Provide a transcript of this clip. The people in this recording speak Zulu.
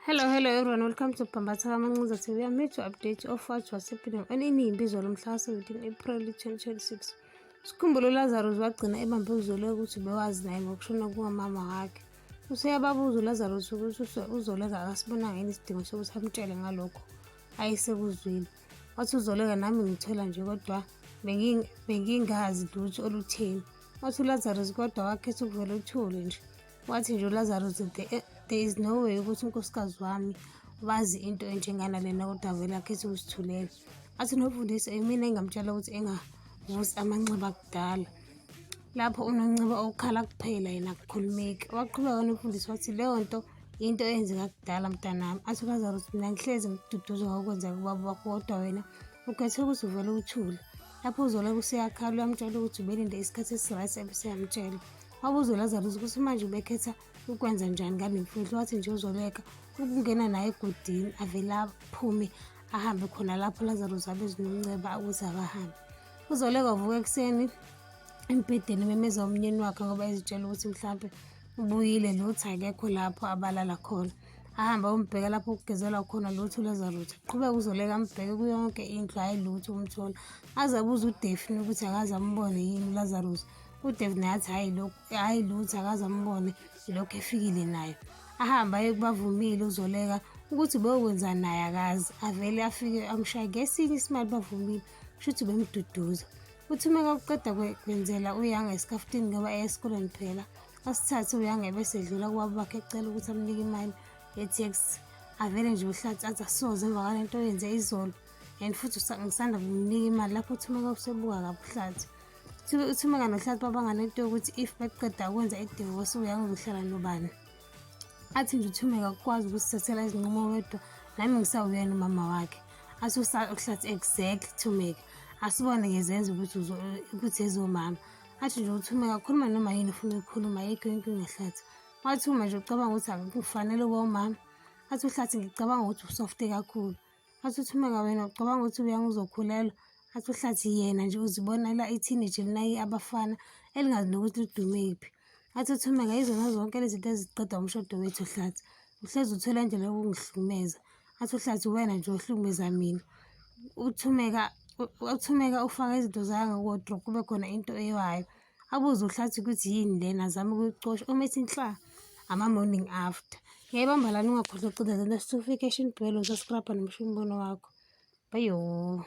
Hello everyone, welcome to Pambatha Kamancuza TV. I'm here to update you of what was happening on iningi izolo mhla 17 April 2026. Sikhumbule uLazarus wagcina ebambe uZoleka ukuthi bewazi naye ngokushona kukamama wakhe. Useyababuza uLazarus ukuthi uZoleka akasibonanga yini isidingo sokuthi amtshele ngalokho ayesekuzwile. Wathi uZoleka nami ngithola nje kodwa bengingazi lutho olutheni. Wathi uLazarus kodwa wakhetha ukuvela uthule nje. Wathi nje uLazarus there is no way ukuthi unkosikazi wami wazi into enjengana lena kodwa vele akhethe ukusithulela. Athi nomfundisi mina engamtshela ukuthi engavusi amanxeba kudala. Lapho unonceba okukhala kuphela yena akukhulumeki. Waqhubeka nomfundisi wathi leyo nto into eyenzeka kudala mntanami. Athi uLazarus mina ngihlezi ngiduduzwa ngokwenzeka kubaba wakho kodwa wena ukhethe ukuthi uvele uthule. Lapho uZoleka useyakhala uyamtshela ukuthi ubelinde isikhathi esirayisi ebeseyamtshela. Wabuza uLazarus ukuthi manje ubekhetha ukwenza njani ngale mfihlo. Wathi nje uZoleka ukungena naye egodini avele aphume ahambe khona lapho uLazarus abezinomnceba ukuthi akahambe. uZoleka wavuka ekuseni embhedeni memeza umnyeni wakhe ngoba ezitshela ukuthi mhlampe ubuyile lutho akekho lapho abalala khona. Ahamba umbheka lapho kugezelwa khona lutho uLazarus. Aqhubeka uZoleka ambheke kuyo yonke indlu ayilutho umthola. Aze abuza uDaphne ukuthi akaze ambone yini uLazarus. uDaphne yathi hayi lutho akaze ambone lokho efikile nayo. Ahamba ayekubavumile uZoleka ukuthi beyokwenza naye akazi. Avele afike amshaya ngesinye isimali bavumile kushuthi bemduduza. uThumeka ukuqeda kwenzela uYanga esikafutini ngoba esikoleni phela. Asithathe uYanga bese edlula kubaba bakhe ecela ukuthi amnike imali ye-taxi. Avele nje uHlathi athi asoze emva kwalento oyenze izolo and futhi ngisanda kumnika imali. Lapho uThumeka usebuka kabi uHlathi. uThumeka noHlathi babanganento yokuthi if beqeda ukwenza i-divorce uYanga uzohlala nobani. Athi nje uThumeka ukwazi ukusithathela izinqumo wedwa nami ngisawuyena umama wakhe. Athi uHlathi exactly Thumeka asibone ngezenzo ukuthi ezomama. Athi nje uThumeka khuluma noma yini ufuna ukukhuluma ayikho inkinga Hlathi. Wathi uma nje ucabanga ukuthi akufanele komama. Athi uHlathi ngicabanga ukuthi usofte kakhulu. Athi uThumeka wena ucabanga ukuthi uYanga uzokhulelwa. Athi uHlathi yena nje uzibonela i-teenage elinayo abafana elingazi nokuthi lidume yiphi. Athi uThumeka izona zonke lezi zinto eziqeda umshado wethu Hlathi. Uhlezi uthola indlela yokungihlukumeza. Athi uHlathi wena nje uhlukumeza mina. uThumeka ufaka izinto zanga ku-wardrobe kube khona into eyiwayo. Abuze uHlathi ukuthi yini lena azame ukuyicosha. Umethi nhla ama-morning after. Ngiyayibamba lana ungakhohlwa ukucindezela notification bell usubscribe nomsho umbono wakho. Bayo.